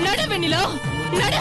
நட வெண்ணிலா, நட.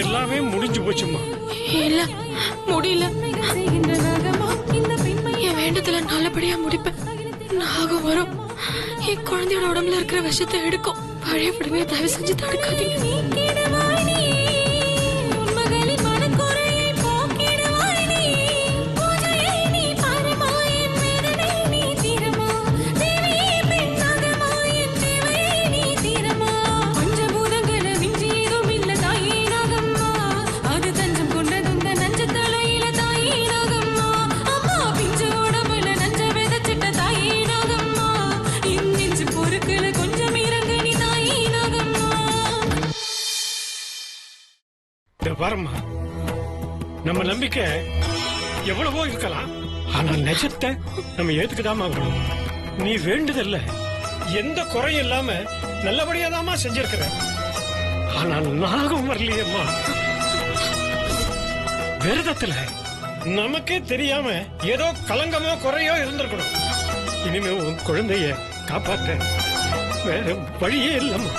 எல்லாமே முடிஞ்சு போச்சுமா. இல்ல முடியல. என் வேண்டத்துல நல்லபடியா முடிப்பேன். நாகம் வரும், என் குழந்தையோட உடம்புல இருக்கிற விஷத்தை எடுக்கும். பழைய படமே தயவு செஞ்சு தடுக்காதீங்க. பாரம்மா, நம்ம நம்பிக்கை எவ்வளவோ இருக்கலாம், ஆனா நிஜத்தை நம்ம ஏத்துக்கதாமா வேணும். நீ வேண்டுதல்ல எந்த குறையும் இல்லாம நல்லபடியாதாமா செஞ்சிருக்கிற. ஆனா நாகம் வரலையம்மா. விரதத்துல நமக்கே தெரியாம ஏதோ கலங்கமோ குறையோ இருந்திருக்கணும். இனிமே உன் குழந்தைய காப்பாற்ற வேற வழியே இல்லம்மா.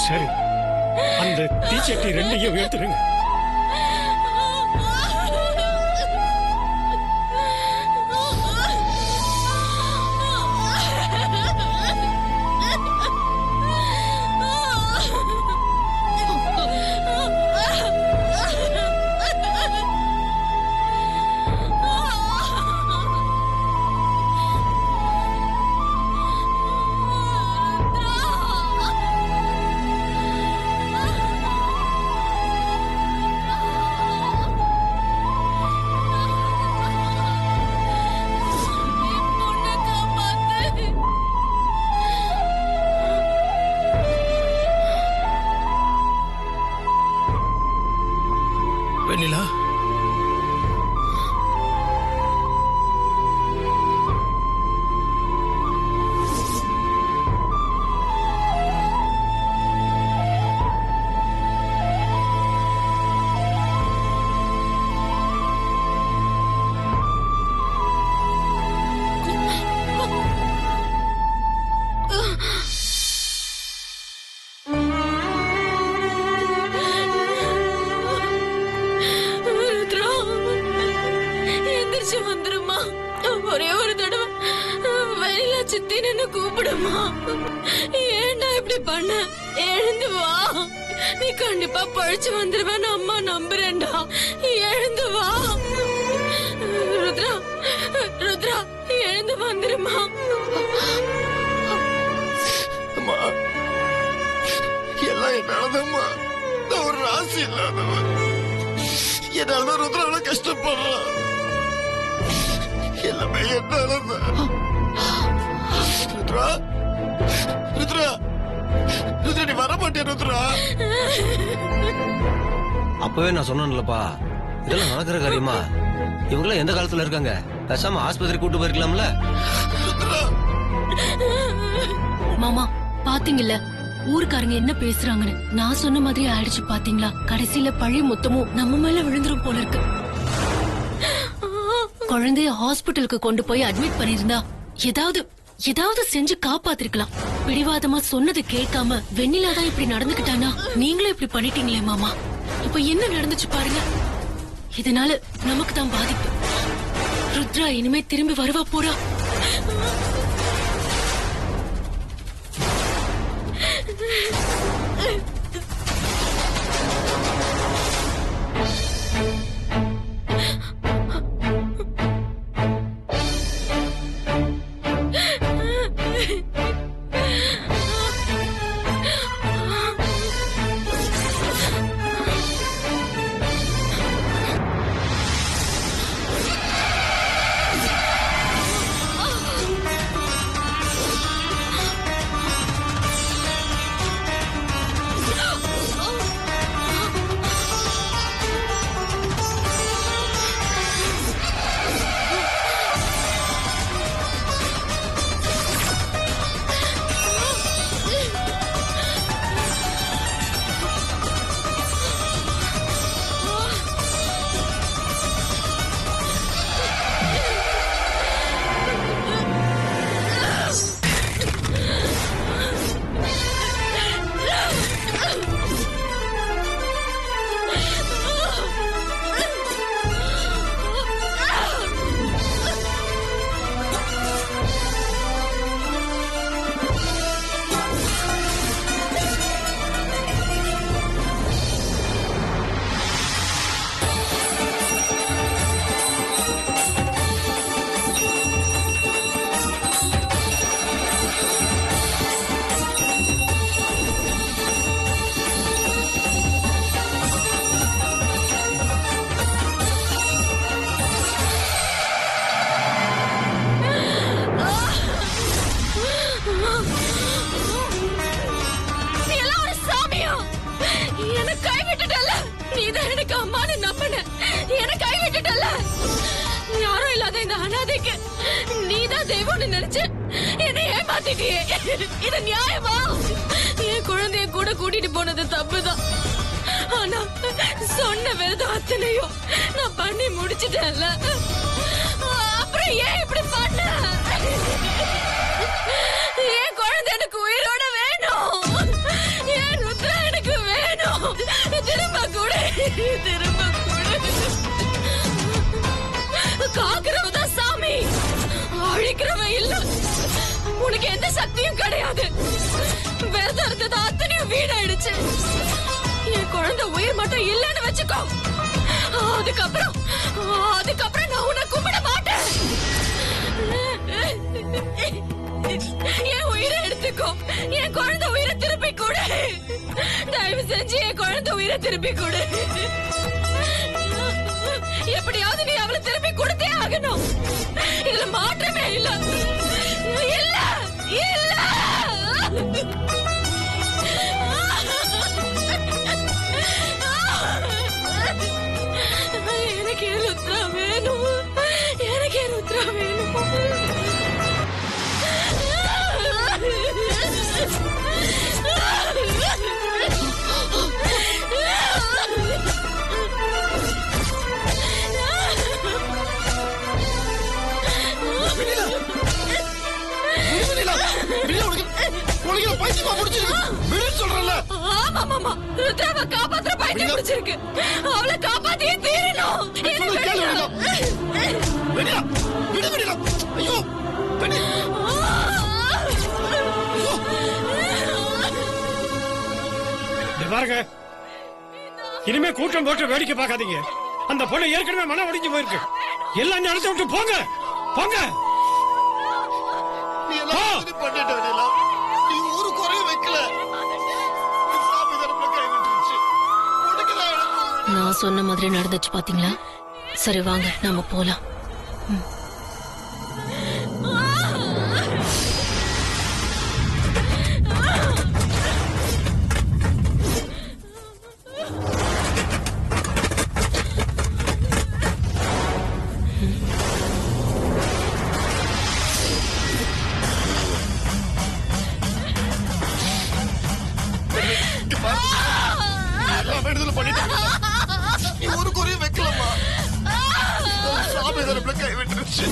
சரி, அந்த தீச்சட்டி ரெண்டையும் உயர்த்துருங்க. வெண்ணிலா, ஒரே ஒரு தடவை வெளியில சித்தின்னு கூப்பிடுமா. ஏன்டா இப்படி பண்ண? எழுந்து வா, நீ கண்டிப்பா பழிச்சு வந்துருவேன்னு அம்மா நம்புறேன்டா. எழுந்து வா ருத்ரா, ருத்ரா எழுந்து வந்துருமா. எல்லாம் என்னாலதாம்மா. நான் ஒரு ராசி இல்லாதவன். என்னாலதான் ருத்ரால கஷ்டப்படுறான். எல்லாமே என்னாலதான். ருத்ரா, ருத்ரா, ருத்ரா நீ வர மாட்டே. ருத்ரா, அப்பவே நான் சொன்னேன்லப்பா, இதெல்லாம் நடக்கிற காரியமா? இவங்களாம் எந்த காலத்துல இருக்காங்க? பேசாம ஆஸ்பத்திரி கூட்டு போயிருக்கலாம்ல. மாமா பாத்தீங்கல்ல ஊருக்காரங்க என்ன பேசுறாங்கன்னு. நான் சொன்ன மாதிரி ஆயிடுச்சு பாத்தீங்களா? கடைசியில பழி மொத்தமும் நம்ம மேல விழுந்துரும் போல இருக்கு. குழந்தைய ஹாஸ்பிட்டலுக்கு கொண்டு போய் அட்மிட் பண்ணிருந்தா ஏதாவது செஞ்சு காப்பாத்திருக்கலாம். பிடிவாதமா சொன்னது கேட்காம வெண்ணிலா தான் இப்படி நடந்துக்கிட்டானா? நீங்களும் இப்படி பண்ணிட்டீங்களே மாமா. இப்ப என்ன நடந்துச்சு பாருங்க. இதனால நமக்கு தான் பாதிப்பு. ருத்ரா இனிமே திரும்பி வருவா போறா? நீதான் எனக்கு அம்மான்னு நம்பின என்ன கை விட்டுட்டல்ல. யாரும் இல்லாத இந்த அனாதைக்கு நீதான் தெய்வம்னு நினைச்சு என்னை ஏமாத்திட்டியே. இது நியாயமா? என் குழந்தைய கூட கூட்டிட்டு போனது தப்புதான். ஆனா சொன்ன விரதம் அத்தனையும் நான் பண்ணி முடிச்சிட்டேன்ல. அப்புறம் ஏன் இப்படி பண்ண? என் குழந்தை எனக்கு உயிரோட வேணும். என் ருத்ரா எனக்கு வேணும். திரும்ப கூட திரும்ப கூட. காக்குறவதான் சாமி, அழிக்கிறவன் இல்ல. உனக்கு எந்த சக்தியும் கிடையாது. விரதம் இருந்தது அத்தனையும் வீணாயிடுச்சு. என் குழந்தை உயிர் மட்டும் இல்லன்னு வச்சுக்கோ. அதுக்கப்புறம் நான் உன்னை கும்பிட மாட்டேன். என் உயிரை எடுத்துக்கோ. என் குழந்தை உயிரை திருப்பி கொடு. தயவு செஞ்சு என் குழந்தை உயிரை திருப்பி கொடு. எப்படியாவது நீ அவளை திருப்பி கொடுத்தே ஆகணும். இதுல மாற்றமே இல்ல. இல்ல இல்ல. எனக்கு ருத்ரா வேணும். எனக்கு ருத்ரா வேணும். ஆமாமா, ருத்ராவை காப்பாத்துற பைத்தியம் பிடிச்சிருக்கு. அவளை காப்பாத்தியே தீரணும். பாருங்க, இனிமே கூட்டம் போட்டு வேடிக்கை பார்க்காதீங்க. அந்த பொண்ணு ஏற்கனவே மனம் ஒடிஞ்சு போயிருக்கு. எல்லாம் இந்த இடத்த விட்டு போங்க போங்க. நீ எல்லாம் பண்ணிட்டு வரலாம். நீ ஒரு குறையும் வைக்கல. சாமி தரப்புல கை விட்டுருச்சு. உனக்குதான் இழப்பு. நான் சொன்ன மாதிரி நடந்துச்சு பாத்தீங்களா? சரி வாங்க நாம போலாம். நீ ஒரு குறையும் வைக்கலாமா? சாமி தரப்புல கை விட்டுருச்சு.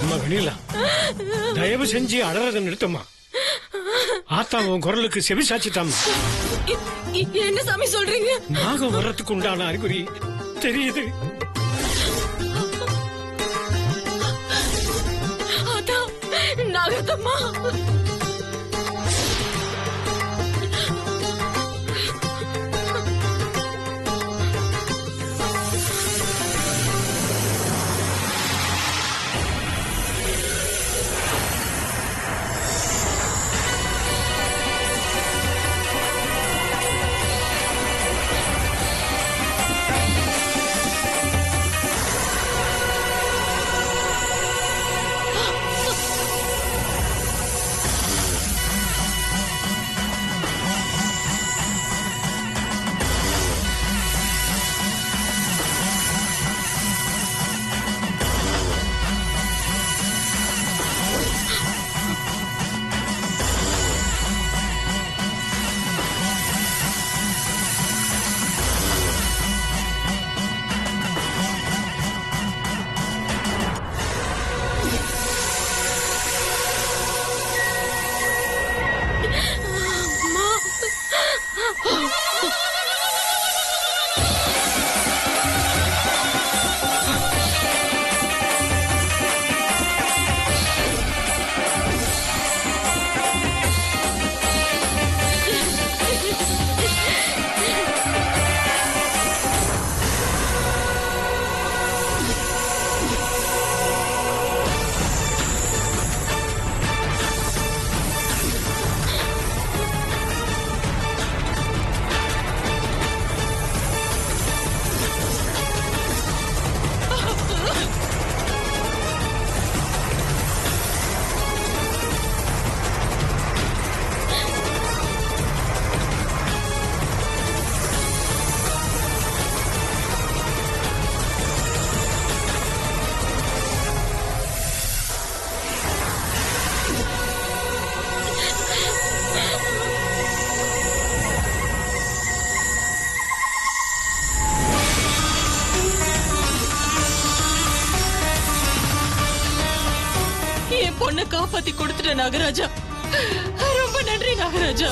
அம்மா வெண்ணிலா, தயவு செஞ்சு அழறத நிறுத்தமா. ஆத்தா உன் குரலுக்கு செவி சாச்சிட்டாமா. என்ன சாமி சொல்றீங்க? நாகம் வர்றதுக்கு உண்டான அறிகுறி தெரியுது. அதான் நாகத்தம்மா. காப்பாத்தி கொடுத்துட்ட நாகராஜா. ரொம்ப நன்றி நாகராஜா.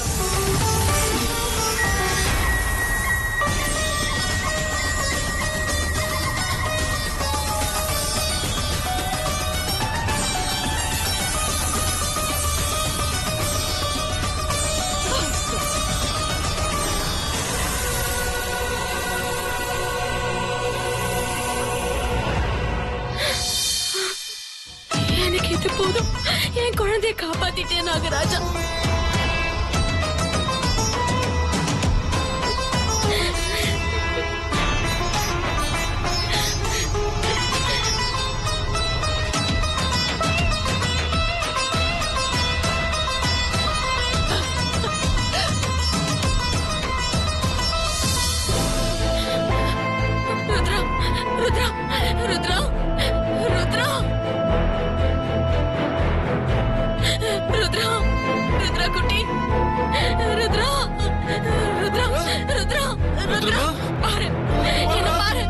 எனக்கு இது போதும். என் குழந்தைய காப்பாத்திட்டேன் நாகராஜா. ருத்ரா ருத்ரா ருத்ரா ருத்ரா ருத்ரா ருத்ரா குட்டி ருத்ரா ருத்ரா ருத்ரா ருத்ரா பாரு என்ன பாரு.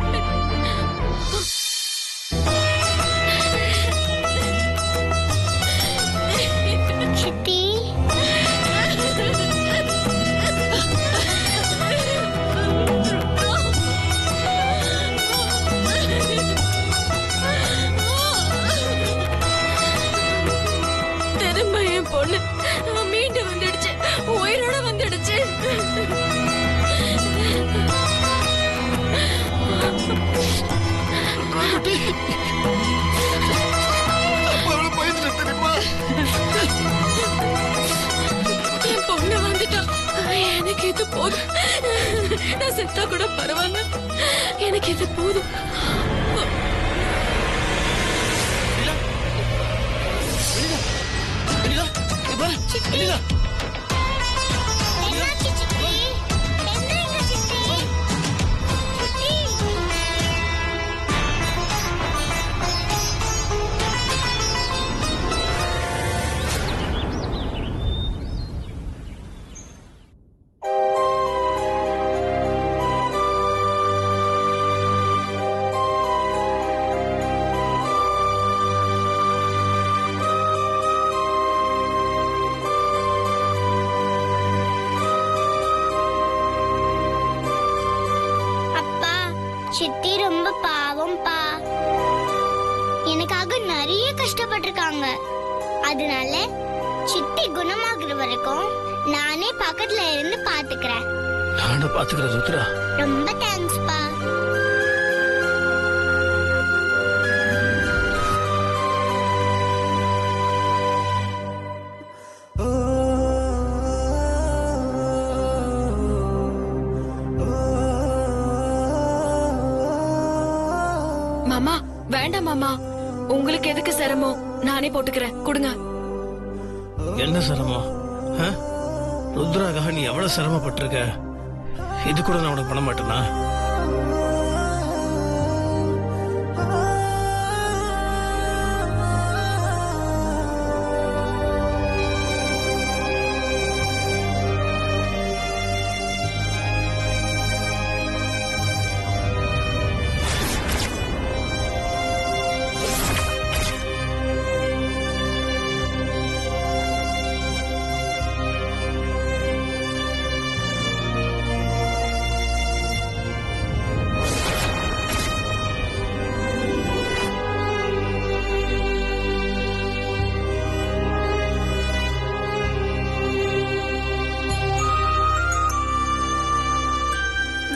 சித்தி திரும்ப என் பொண்ணு மீண்டு வந்துடுச்சு, உயிரோட வந்துடுச்சு. அப்ப அவளை பயந்துட்டு தெரியுமா? என் பொண்ணு வந்துட்டா. எனக்கு இது போதும். நான் செத்தா கூட பரவாயில்ல, எனக்கு இது போதும். வெண்ணிலா, இங்க பாரு. வெண்ணிலா, என்னாச்சு சித்தி? என்னங்க சித்தி? சித்தி அப்பா, சித்தி ரொம்ப பாவம்பா. எனக்காக நிறைய கஷ்டப்பட்டிருக்காங்க. அதனால சித்தி குணமாகுற வரைக்கும் நானே பக்கத்துல இருந்து பாத்துக்கிறேன். நானே பாத்துக்கிறேன் ருத்ரா. ரொம்ப தேங்க்ஸ்பா. மாமா வேண்டாம் மாமா, உங்களுக்கு எதுக்கு சிரமம், நானே போட்டுக்கிறேன், கொடுங்க. என்ன சிரமம்? ஆ? ருத்ராக்காக நீ எவ்வளவு சிரமப்பட்டிருக்க. இது கூட நான் உனக்கு பண்ண மாட்டேனா?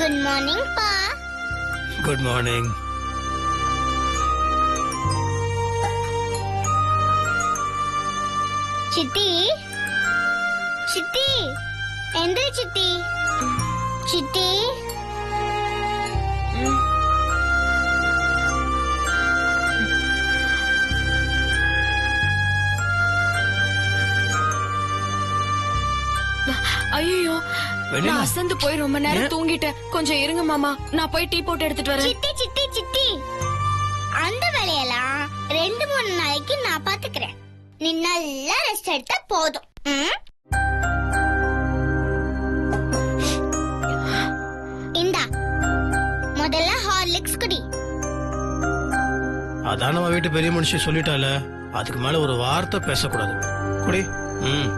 குட் மார்னிங் பா. Good morning. சித்தி சித்தி எந்திரி சித்தி. சித்தி ஐயோ, வெண்ணிலா. நான் அசந்து போய் ரொம்ப நேரம் தூங்கிட்டேன். கொஞ்சம் இருங்க மாமா, நான் போய் டீ போட்டு எடுத்துட்டு வரேன். சித்தி சித்தி சித்தி அந்த வேலையெல்லாம் 2-3 நாளைக்கு நான் பாத்துக்கிறேன். நீ நல்லா ரெஸ்ட் எடுத்தா போதும். ம்? இந்தா முதல்ல ஹார்லிக்ஸ் குடி. அதான் நம்ம வீட்டு பெரிய மனுஷன் சொல்லிட்டால, அதுக்கு மேல ஒரு வார்த்தை பேசக்கூடாது. குடி. ம்.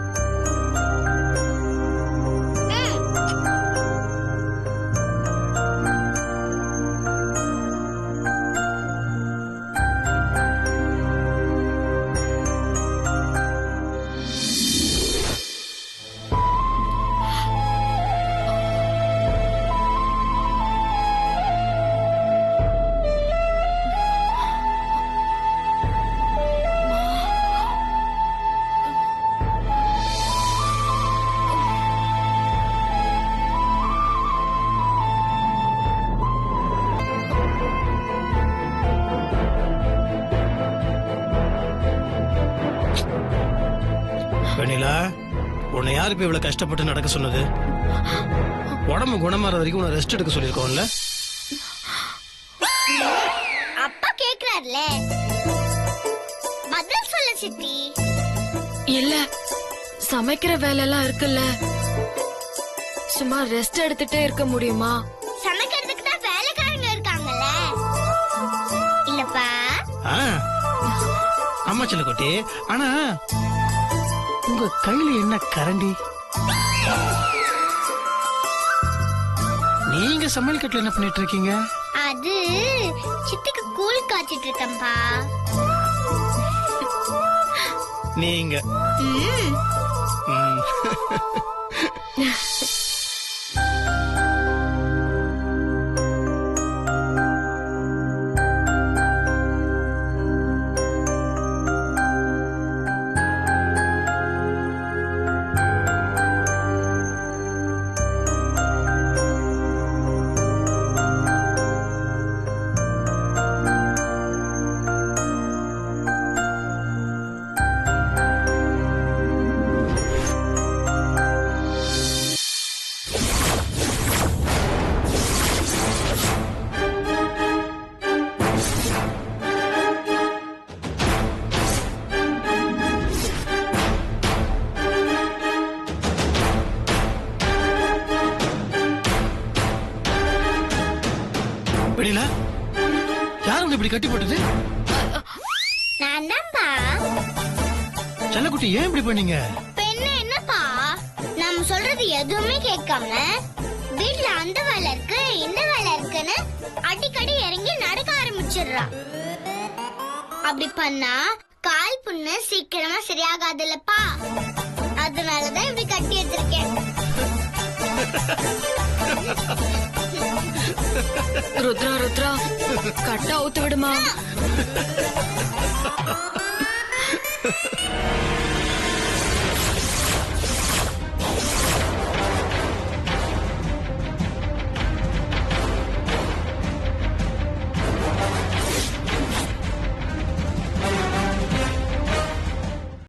வெண்ணிலா, உன்னை யாரு இப்ப இவ்வளவு கஷ்டப்பட்டு நடக்க சொன்னது? உடம்பு குணமாற வரைக்கும் உன்னை ரெஸ்ட் எடுக்க சொல்லிருக்கோம்ல? அப்பா கேக்குறாருல, பதில் சொல்ல சித்தி. இல்ல, சமைக்கிற வேலை எல்லாம் இருக்குல்ல, சும்மா ரெஸ்ட் எடுத்துட்டே இருக்க முடியுமா? சமைக்கிறதுக்கு தான் வேலைக்காரங்க இருக்காங்கல்ல. இல்லப்பா. அம்மா செல்லக்குட்டி, ஆனா உங்க கையில என்ன கரண்டி? நீங்க சமையல் கட்டுல என்ன பண்ணிட்டு இருக்கீங்க? அது சித்திக்கு கூழ் காய்ச்சிட்டு இருக்கேன்பா. நீங்க வெண்ணிலா, யார் உன்னை இப்படி கட்டி போட்டது? நான் தான்ப்பா. செல்லக்குட்டி, ஏன் இப்படி பண்ணீங்க? பெண்ணு என்னப்பா, நம்ம சொல்றது எதுவுமே கேட்காம வீட்ல அந்த வேலை இருக்கு இந்த வேலை இருக்குன்னு அடிக்கடி இறங்கி நடக்க ஆரம்பிச்சிடுறா. அப்படி பண்ணா கால் புண்ணு சீக்கிரமா சரியாகாதுல்லப்பா. அதனாலதான் இப்படி கட்டி எடுத்திருக்கேன். ருத்ரா ருத்ரா, கட்ட அவுத்து விடுமா.